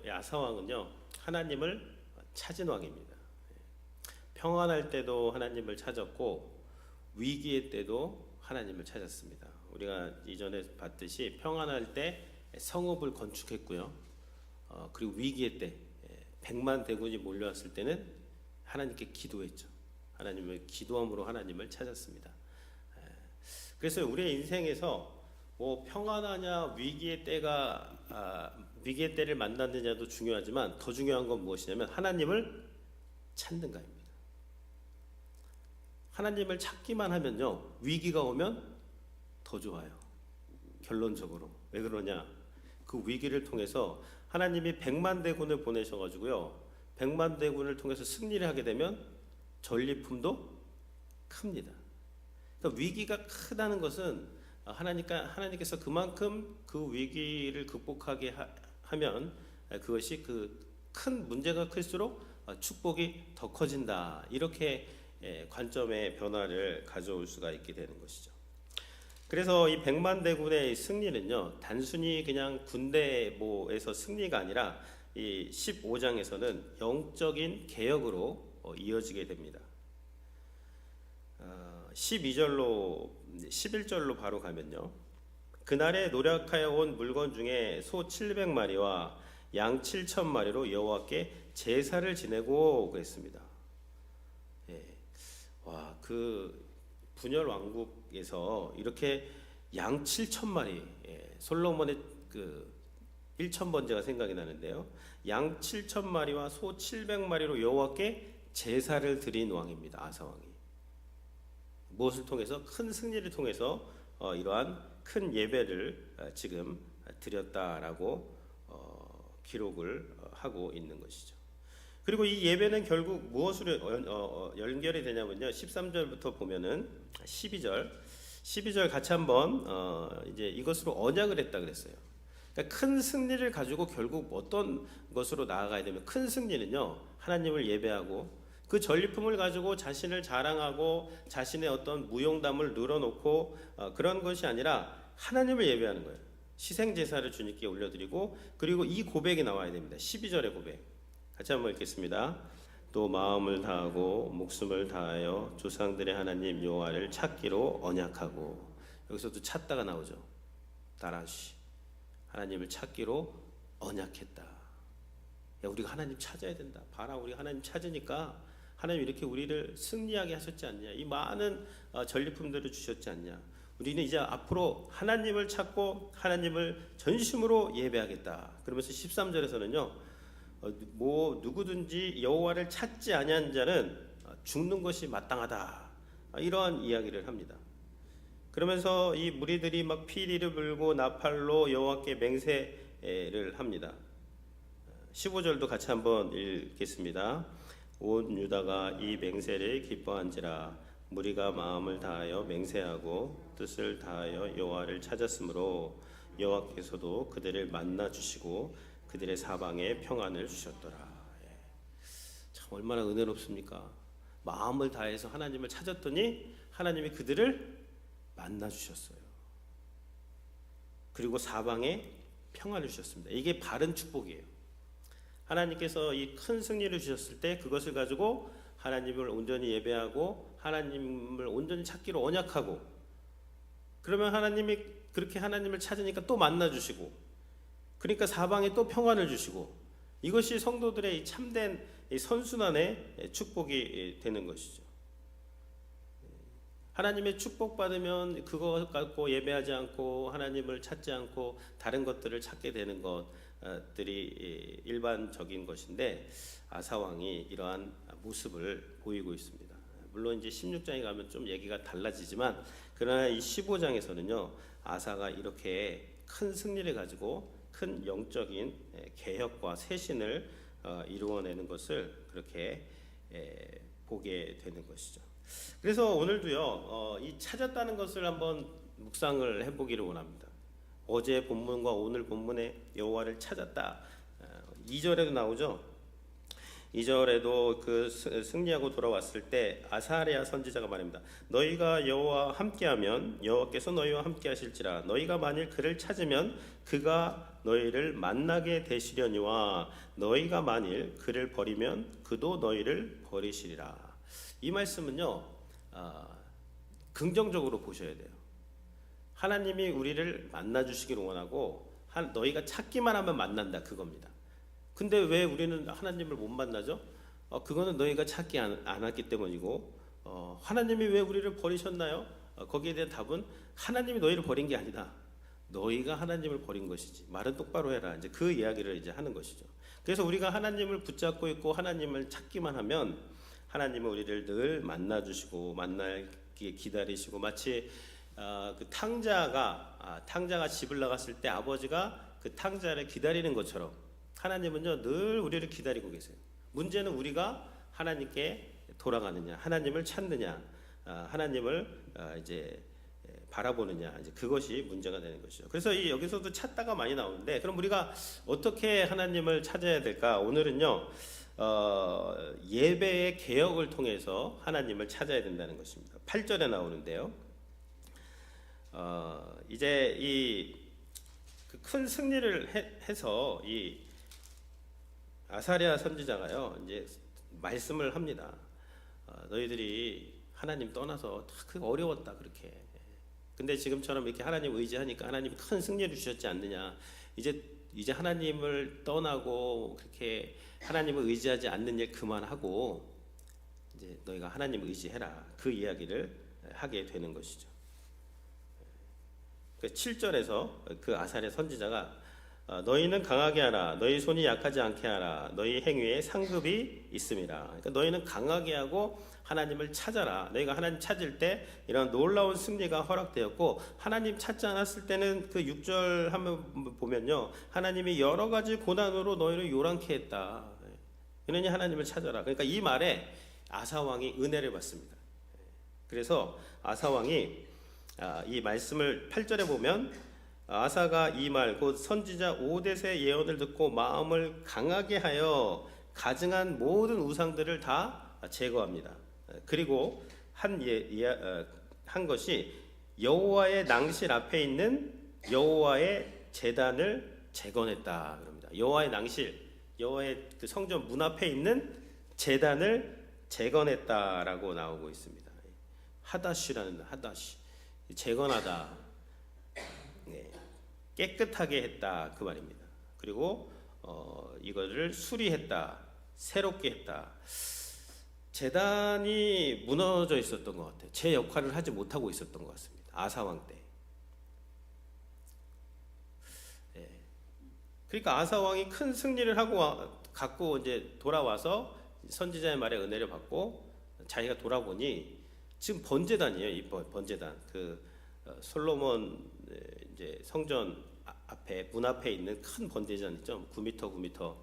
아사 왕은요 하나님을 찾은 왕입니다. 평안할 때도 하나님을 찾았고 위기의 때도 하나님을 찾았습니다. 우리가 이전에 봤듯이 평안할 때 성읍을 건축했고요. 그리고 위기의 때 100만 대군이 몰려왔을 때는 하나님께 기도했죠. 하나님을 기도함으로 하나님을 찾았습니다. 그래서 우리의 인생에서 뭐 평안하냐 위기의 때를 만났느냐도 중요하지만 더 중요한 건 무엇이냐면 하나님을 찾는가입니다. 하나님을 찾기만 하면요 위기가 오면 더 좋아요. 결론적으로 왜 그러냐? 그 위기를 통해서 하나님이 100만 대군을 보내셔가지고요 100만 대군을 통해서 승리를 하게 되면 전리품도 큽니다. 그러니까 위기가 크다는 것은 하나님께서 그만큼 그 위기를 극복하게 하면 그것이 그 큰 문제가 클수록 축복이 더 커진다. 이렇게 관점의 변화를 가져올 수가 있게 되는 것이죠. 그래서 이 100만 대군의 승리는요 단순히 그냥 군대에서 승리가 아니라 이 15장에서는 영적인 개혁으로 이어지게 됩니다. 11절로 바로 가면요 그날에 노력하여 온 물건 중에 소 700마리와 양 7,000마리로 여호와께 제사를 지내고 그랬습니다. 그 분열 왕국에서 이렇게 양 7,000마리, 솔로몬의 그 1,000번제가 생각이 나는데요. 양 7,000마리와 소 700마리로 여호와께 제사를 드린 왕입니다. 아사 왕이. 무엇을 통해서? 큰 승리를 통해서 이러한 큰 예배를 지금 드렸다라고 기록을 하고 있는 것이죠. 그리고 이 예배는 결국 무엇으로 연결이 되냐면요. 13절부터 보면은 12절 같이 한번 이제 이것으로 언약을 했다 그랬어요. 그러니까 큰 승리를 가지고 결국 어떤 것으로 나아가야 되면 큰 승리는요. 하나님을 예배하고 그 전리품을 가지고 자신을 자랑하고 자신의 어떤 무용담을 늘어놓고 그런 것이 아니라 하나님을 예배하는 거예요. 희생제사를 주님께 올려드리고 그리고 이 고백이 나와야 됩니다. 12절의 고백 같이 한번 읽겠습니다. 또 마음을 다하고 목숨을 다하여 조상들의 하나님 여호와를 찾기로 언약하고 여기서도 찾다가 나오죠. 다라시 하나님을 찾기로 언약했다. 야, 우리가 하나님 찾아야 된다. 봐라 우리 하나님 찾으니까 하나님 이렇게 우리를 승리하게 하셨지 않냐. 이 많은 전리품들을 주셨지 않냐. 우리는 이제 앞으로 하나님을 찾고 하나님을 전심으로 예배하겠다. 그러면서 13절에서는요. 뭐 누구든지 여호와를 찾지 아니한 자는 죽는 것이 마땅하다. 이러한 이야기를 합니다. 그러면서 이 무리들이 막 피리를 불고 나팔로 여호와께 맹세를 합니다. 15절도 같이 한번 읽겠습니다. 온 유다가 이 맹세를 기뻐한지라 무리가 마음을 다하여 맹세하고 뜻을 다하여 여호와를 찾았으므로 여호와께서도 그들을 만나 주시고 그들의 사방에 평안을 주셨더라. 참 얼마나 은혜롭습니까? 마음을 다해서 하나님을 찾았더니 하나님이 그들을 만나 주셨어요. 그리고 사방에 평안을 주셨습니다. 이게 바른 축복이에요. 하나님께서 이 큰 승리를 주셨을 때 그것을 가지고 하나님을 온전히 예배하고 하나님을 온전히 찾기로 언약하고 그러면 하나님이 그렇게 하나님을 찾으니까 또 만나 주시고 그러니까 사방에 또 평안을 주시고 이것이 성도들의 참된 선순환의 축복이 되는 것이죠. 하나님의 축복받으면 그것 갖고 예배하지 않고 하나님을 찾지 않고 다른 것들을 찾게 되는 것들이 일반적인 것인데 아사왕이 이러한 모습을 보이고 있습니다. 물론 이제 16장에 가면 좀 얘기가 달라지지만 그러나 이 15장에서는요 아사가 이렇게 큰 승리를 가지고 큰 영적인 개혁과 쇄신을 이루어내는 것을 그렇게 보게 되는 것이죠. 그래서 오늘도요 이 찾았다는 것을 한번 묵상을 해보기를 원합니다. 어제 본문과 오늘 본문에 여호와를 찾았다 2절에도 나오죠. 2절에도 그 승리하고 돌아왔을 때 아사랴 선지자가 말합니다. 너희가 여호와와 함께하면 여호와께서 너희와 함께하실지라. 너희가 만일 그를 찾으면 그가 너희를 만나게 되시려니와 너희가 만일 그를 버리면 그도 너희를 버리시리라. 이 말씀은요, 긍정적으로 보셔야 돼요. 하나님이 우리를 만나 주시기를 원하고 너희가 찾기만 하면 만난다, 그겁니다. 근데 왜 우리는 하나님을 못 만나죠? 그거는 너희가 찾지 않았기 때문이고, 하나님이 왜 우리를 버리셨나요? 거기에 대한 답은 하나님이 너희를 버린 게 아니다. 너희가 하나님을 버린 것이지. 말은 똑바로 해라. 이제 그 이야기를 이제 하는 것이죠. 그래서 우리가 하나님을 붙잡고 있고 하나님을 찾기만 하면 하나님은 우리를 늘 만나 주시고 만나기에 기다리시고, 마치 그 탕자가 집을 나갔을 때 아버지가 그 탕자를 기다리는 것처럼 하나님은요 늘 우리를 기다리고 계세요. 문제는 우리가 하나님께 돌아가느냐, 하나님을 찾느냐, 하나님을 이제 바라보느냐, 이제 그것이 문제가 되는 것이죠. 그래서 여기서도 찾다가 많이 나오는데, 그럼 우리가 어떻게 하나님을 찾아야 될까? 오늘은요 예배의 개혁을 통해서 하나님을 찾아야 된다는 것입니다. 8절에 나오는데요. 이제 이 큰 승리를 해서 이 아사랴 선지자가요 이제 말씀을 합니다. 너희들이 하나님 떠나서 다 어려웠다 그렇게. 근데 지금처럼 이렇게 하나님 의지하니까 하나님이 큰 승리를 주셨지 않느냐. 이제 하나님을 떠나고 그렇게 하나님을 의지하지 않는 일 그만하고 이제 너희가 하나님을 의지해라. 그 이야기를 하게 되는 것이죠. 7절에서 그 아사랴 선지자가 너희는 강하게 하라. 너희 손이 약하지 않게 하라. 너희 행위에 상급이 있음이라. 그러니까 너희는 강하게 하고 하나님을 찾아라. 너희가 하나님 찾을 때 이런 놀라운 승리가 허락되었고, 하나님 찾지 않았을 때는 그 6절 한번 보면요, 하나님이 여러 가지 고난으로 너희를 요란케 했다. 그러니 하나님을 찾아라. 그러니까 이 말에 아사왕이 은혜를 받습니다. 그래서 아사왕이 이 말씀을 8절에 보면 아사가 이 말 곧 선지자 오뎃의 예언을 듣고 마음을 강하게 하여 가증한 모든 우상들을 다 제거합니다. 그리고 한 것이 여호와의 낭실 앞에 있는 여호와의 제단을 재건했다 그럽니다. 여호와의 낭실, 여호와의 그 성전 문 앞에 있는 제단을 재건했다라고 나오고 있습니다. 하다시라는 하다시, 재건하다, 깨끗하게 했다 그 말입니다. 그리고 이거를 수리했다, 새롭게 했다. 제단이 무너져 있었던 것 같아요. 제 역할을 하지 못하고 있었던 것 같습니다. 아사왕 때. 그러니까 아사왕이 큰 승리를 갖고 이제 돌아와서 선지자의 말에 은혜를 받고 자기가 돌아보니 지금 번제단이에요. 이 번제단. 그 솔로몬 이제 성전 앞에 문 앞에 있는 큰 번제단 있죠. 9m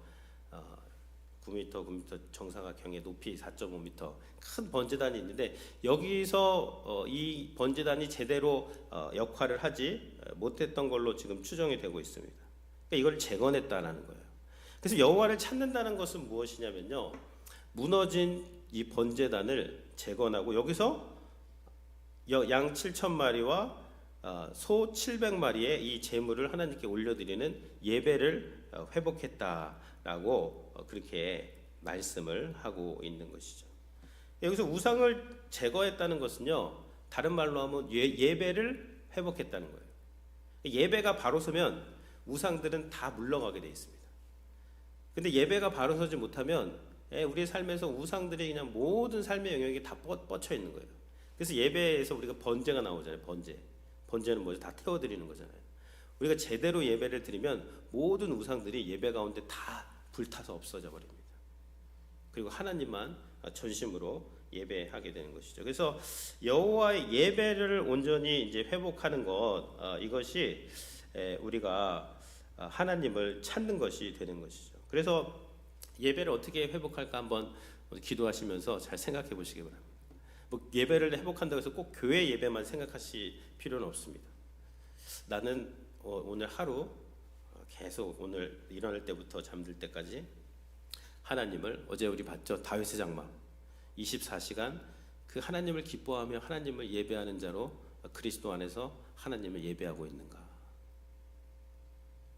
정사각형의 높이 4.5m 큰 번제단이 있는데, 여기서 이 번제단이 제대로 역할을 하지 못했던 걸로 지금 추정이 되고 있습니다. 그러니까 이걸 재건했다라는 거예요. 그래서 여호와를 찾는다는 것은 무엇이냐면요, 무너진 이 번제단을 재건하고 여기서 양 7,000마리와 소 700마리의 이 제물을 하나님께 올려드리는 예배를 회복했다라고 그렇게 말씀을 하고 있는 것이죠. 여기서 우상을 제거했다는 것은요, 다른 말로 하면 예배를 회복했다는 거예요. 예배가 바로 서면 우상들은 다 물러가게 돼 있습니다. 근데 예배가 바로 서지 못하면 우리의 삶에서 우상들이 그냥 모든 삶의 영역이 다 뻗쳐 있는 거예요. 그래서 예배에서 우리가 번제가 나오잖아요. 번제는 뭐죠? 다 태워드리는 거잖아요. 우리가 제대로 예배를 드리면 모든 우상들이 예배 가운데 다 불타서 없어져 버립니다. 그리고 하나님만 전심으로 예배하게 되는 것이죠. 그래서 여호와의 예배를 온전히 이제 회복하는 것, 이것이 우리가 하나님을 찾는 것이 되는 것이죠. 그래서 예배를 어떻게 회복할까 한번 기도하시면서 잘 생각해 보시기 바랍니다. 예배를 회복한다고 해서 꼭 교회 예배만 생각하실 필요는 없습니다. 나는 오늘 하루 계속 오늘 일어날 때부터 잠들 때까지 하나님을 어제 우리 봤죠. 다윗의 장막 24시간 그 하나님을 기뻐하며 하나님을 예배하는 자로 그리스도 안에서 하나님을 예배하고 있는가.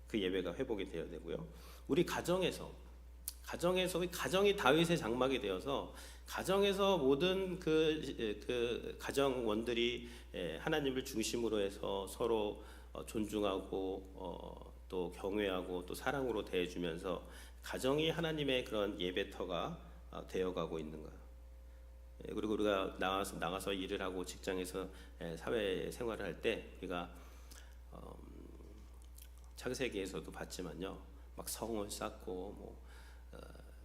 그 예배가 회복이 되어야 되고요. 우리 가정에서 가정이 다윗의 장막이 되어서 가정에서 모든 그 가정원들이 하나님을 중심으로 해서 서로 존중하고 또 경외하고 또 사랑으로 대해주면서 가정이 하나님의 그런 예배터가 되어가고 있는가. 그리고 우리가 나가서 일을 하고 직장에서 사회 생활을 할 때 우리가 창세기에서도 봤지만요, 막 성을 쌓고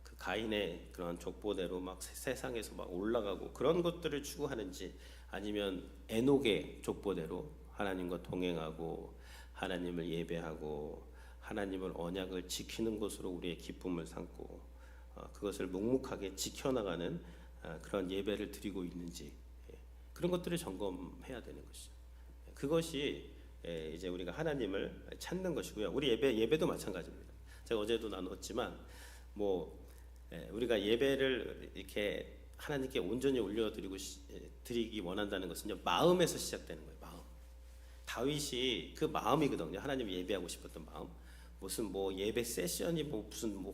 그 가인의 그런 족보대로 막 세상에서 막 올라가고 그런 것들을 추구하는지, 아니면 에녹의 족보대로 하나님과 동행하고 하나님을 예배하고 하나님을 언약을 지키는 것으로 우리의 기쁨을 삼고 그것을 묵묵하게 지켜나가는 그런 예배를 드리고 있는지, 그런 것들을 점검해야 되는 것이죠. 그것이 이제 우리가 하나님을 찾는 것이고요. 우리 예배도 마찬가지입니다. 제가 어제도 나눴지만 우리가 예배를 이렇게 하나님께 온전히 드리기 원한다는 것은요, 마음에서 시작되는 거예요. 마음. 다윗이 그 마음이거든요. 하나님 예배하고 싶었던 마음. 무슨 예배 세션이 무슨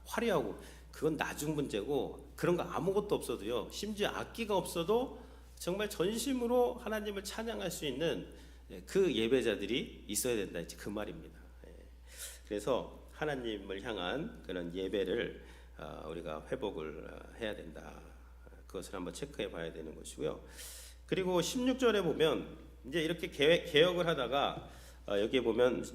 화려하고 그건 나중 문제고, 그런 거 아무것도 없어도요, 심지어 악기가 없어도 정말 전심으로 하나님을 찬양할 수 있는 그 예배자들이 있어야 된다, 이제 그 말입니다. 그래서 하나님을 향한 그런 예배를 우리가 회복을 해야 된다. 그것을 한번 체크해 봐야 되는 것이고요. 그리고 16절에 보면 이제 이렇게 개혁을 하다가 여기에 보면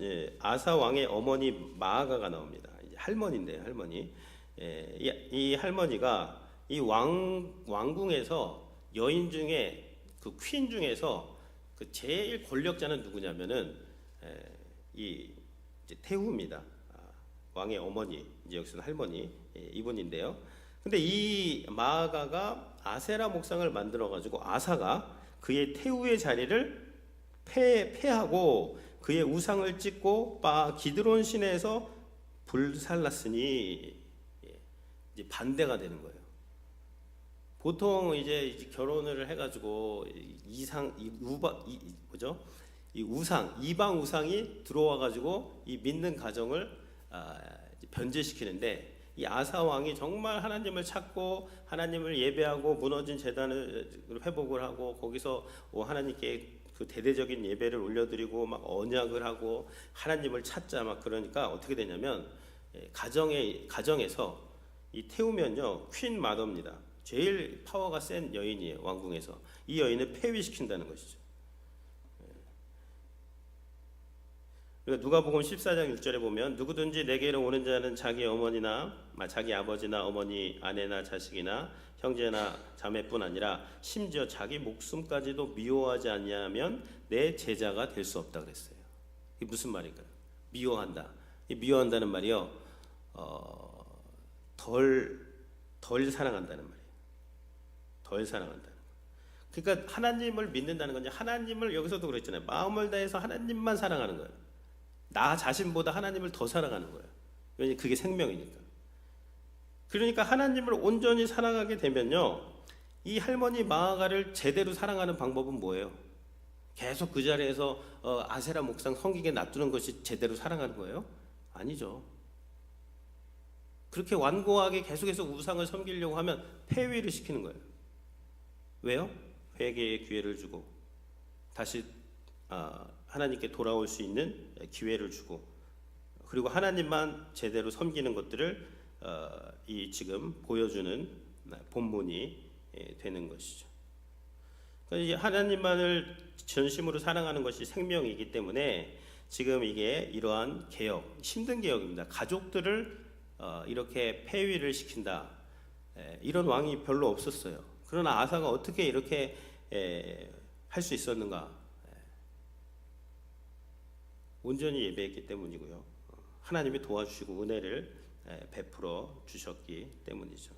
아사 왕의 어머니 마아가가 나옵니다. 할머니인데요, 할머니. 이 할머니가 이 왕궁에서 여인 중에 그 퀸 중에서 그 제일 권력자는 누구냐면은 이 태후입니다. 왕의 어머니, 이제 여기서는 할머니, 이분인데요. 근데 이 마아가가 아세라 목상을 만들어 가지고 아사가 그의 태후의 자리를 폐하고 그의 우상을 찢고 기드론 시내에서 불살랐으니 이제 반대가 되는 거예요. 보통 이제 결혼을 해가지고 이방 우상이 들어와가지고 이 믿는 가정을 변제시키는데, 이 아사 왕이 정말 하나님을 찾고 하나님을 예배하고 무너진 제단을 회복을 하고 거기서 하나님께 그 대대적인 예배를 올려드리고 막 언약을 하고 하나님을 찾자 막 그러니까 어떻게 되냐면 가정에서 이 태우면요, 퀸 마더입니다. 제일 파워가 센 여인이에요. 왕궁에서 이 여인을 폐위시킨다는 것이죠. 그러니까 누가복음 14장 1절에 보면 누구든지 내게로 오는 자는 자기 어머니나 자기 아버지나 어머니, 아내나 자식이나 형제나 자매뿐 아니라 심지어 자기 목숨까지도 미워하지 않냐면 내 제자가 될 수 없다 그랬어요. 이게 무슨 말일까요? 미워한다. 이 미워한다는 말이요, 덜 사랑한다는 말이에요. 덜 사랑한다는 거. 그러니까 하나님을 믿는다는 건 하나님을, 여기서도 그랬잖아요, 마음을 다해서 하나님만 사랑하는 거예요. 나 자신보다 하나님을 더 사랑하는 거예요. 왜냐하면 그게 생명이니까. 그러니까 하나님을 온전히 사랑하게 되면요, 이 할머니 마아가를 제대로 사랑하는 방법은 뭐예요? 계속 그 자리에서 아세라 목상 섬기게 놔두는 것이 제대로 사랑하는 거예요? 아니죠. 그렇게 완고하게 계속해서 우상을 섬기려고 하면 폐위를 시키는 거예요. 왜요? 회개의 기회를 주고 다시 하나님께 돌아올 수 있는 기회를 주고, 그리고 하나님만 제대로 섬기는 것들을 이 지금 보여주는 본문이 되는 것이죠. 그러니까 하나님만을 전심으로 사랑하는 것이 생명이기 때문에 지금 이게 이러한 개혁, 힘든 개혁입니다. 가족들을 이렇게 폐위를 시킨다, 이런 왕이 별로 없었어요. 그러나 아사가 어떻게 이렇게 할 수 있었는가? 온전히 예배했기 때문이고요. 하나님이 도와주시고 은혜를 베풀어 주셨기 때문이죠.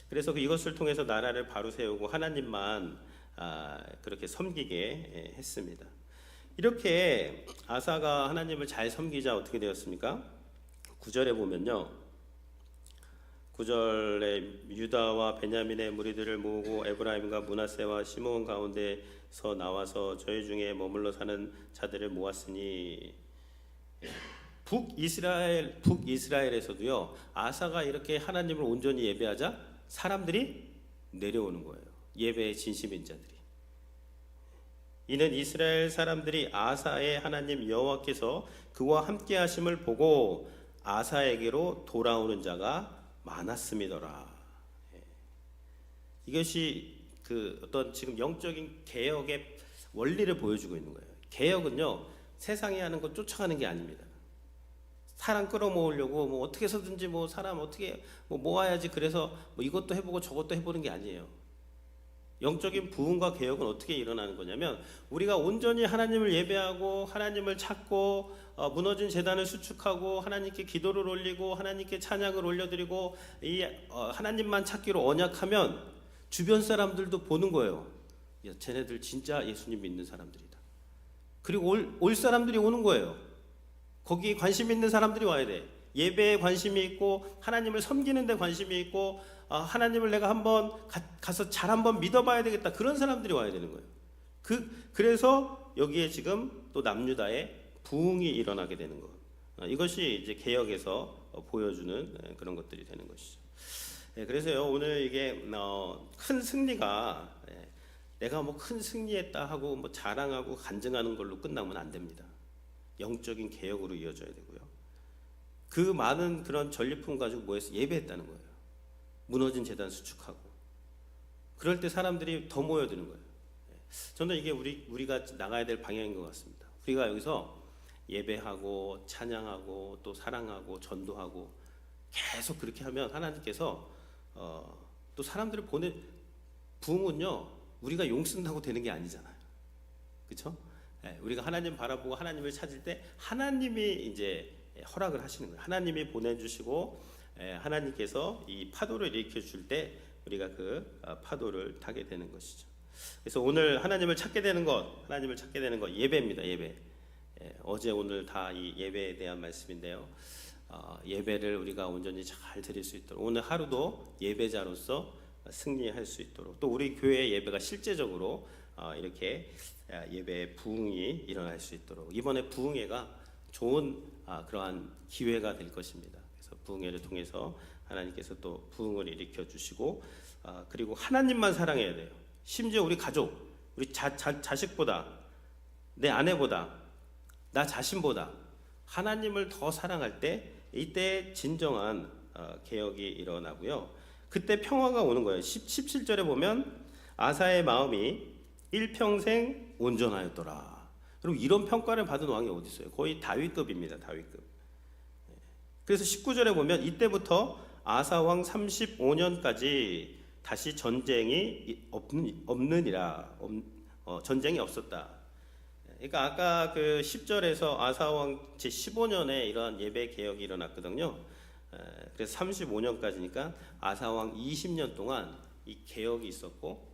그래서 이것을 통해서 나라를 바로 세우고 하나님만 그렇게 섬기게 했습니다. 이렇게 아사가 하나님을 잘 섬기자 어떻게 되었습니까? 9절에 보면요, 9절에 유다와 베냐민의 무리들을 모으고 에브라임과 므낫세와 시므온 가운데서 나와서 저희 중에 머물러 사는 자들을 모았으니. 북이스라엘에서도요, 아사가 이렇게 하나님을 온전히 예배하자 사람들이 내려오는 거예요. 예배의 진심인 자들이. 이는 이스라엘 사람들이 아사의 하나님 여호와께서 그와 함께 하심을 보고 아사에게로 돌아오는 자가 많았음이더라. 이것이 그 어떤 지금 영적인 개혁의 원리를 보여주고 있는 거예요. 개혁은요, 세상이 하는 것 쫓아가는 게 아닙니다. 사람 끌어모으려고 뭐 어떻게 해서든지 뭐 사람 어떻게 뭐 모아야지, 그래서 뭐 이것도 해보고 저것도 해보는 게 아니에요. 영적인 부흥과 개혁은 어떻게 일어나는 거냐면, 우리가 온전히 하나님을 예배하고 하나님을 찾고 무너진 제단을 수축하고 하나님께 기도를 올리고 하나님께 찬양을 올려드리고 이 하나님만 찾기로 언약하면 주변 사람들도 보는 거예요. 야, 쟤네들 진짜 예수님 믿는 사람들이다. 그리고 올 사람들이 오는 거예요. 거기에 관심 있는 사람들이 와야 돼. 예배에 관심이 있고 하나님을 섬기는 데 관심이 있고 하나님을 내가 한번 가서 잘 한번 믿어봐야 되겠다, 그런 사람들이 와야 되는 거예요. 그래서 여기에 지금 또 남유다의 부흥이 일어나게 되는 것, 이것이 이제 개혁에서 보여주는 그런 것들이 되는 것이죠. 그래서요, 오늘 이게 큰 승리가 내가 뭐 큰 승리했다 하고 뭐 자랑하고 간증하는 걸로 끝나면 안 됩니다. 영적인 개혁으로 이어져야 되고요. 그 많은 그런 전리품 가지고 뭐 해서 예배했다는 거예요. 무너진 제단 수축하고. 그럴 때 사람들이 더 모여드는 거예요. 저는 이게 우리가 나가야 될 방향인 것 같습니다. 우리가 여기서 예배하고 찬양하고 또 사랑하고 전도하고 계속 그렇게 하면 하나님께서 또 사람들을 부흥은요, 우리가 용 쓴다고 되는 게 아니잖아요. 그렇죠? 우리가 하나님 바라보고 하나님을 찾을 때 하나님이 이제 허락을 하시는 거예요. 하나님이 보내주시고 하나님께서 이 파도를 일으켜 줄 때 우리가 그 파도를 타게 되는 것이죠. 그래서 오늘 하나님을 찾게 되는 것, 예배입니다. 예배. 어제 오늘 다 이 예배에 대한 말씀인데요. 예배를 우리가 온전히 잘 드릴 수 있도록 오늘 하루도 예배자로서 승리할 수 있도록, 또 우리 교회의 예배가 실제적으로 이렇게 예배의 부흥이 일어날 수 있도록, 이번에 부흥회가 좋은 그러한 기회가 될 것입니다. 그래서 부흥회를 통해서 하나님께서 또 부흥을 일으켜 주시고, 그리고 하나님만 사랑해야 돼요. 심지어 우리 가족, 우리 자식보다, 내 아내보다, 나 자신보다 하나님을 더 사랑할 때, 이때 진정한 개혁이 일어나고요. 그때 평화가 오는 거예요. 17절에 보면 아사의 마음이 일평생 온전하였더라. 그리고 이런 평가를 받은 왕이 어디 있어요? 거의 다윗급입니다. 다윗급. 그래서 19절에 보면 이때부터 아사 왕 35년까지 다시 전쟁이 없느니라. 전쟁이 없었다. 그러니까 아까 그 10절에서 아사 왕 제 15년에 이러한 예배 개혁이 일어났거든요. 그래서 35년까지니까 아사 왕 20년 동안 이 개혁이 있었고,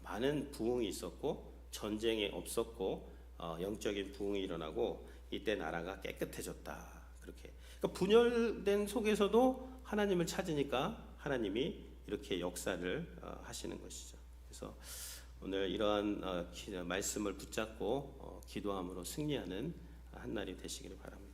많은 부흥이 있었고, 전쟁이 없었고, 영적인 부흥이 일어나고, 이때 나라가 깨끗해졌다. 그렇게. 그러니까 분열된 속에서도 하나님을 찾으니까 하나님이 이렇게 역사를 하시는 것이죠. 그래서 오늘 이러한 말씀을 붙잡고 기도함으로 승리하는 한 날이 되시기를 바랍니다.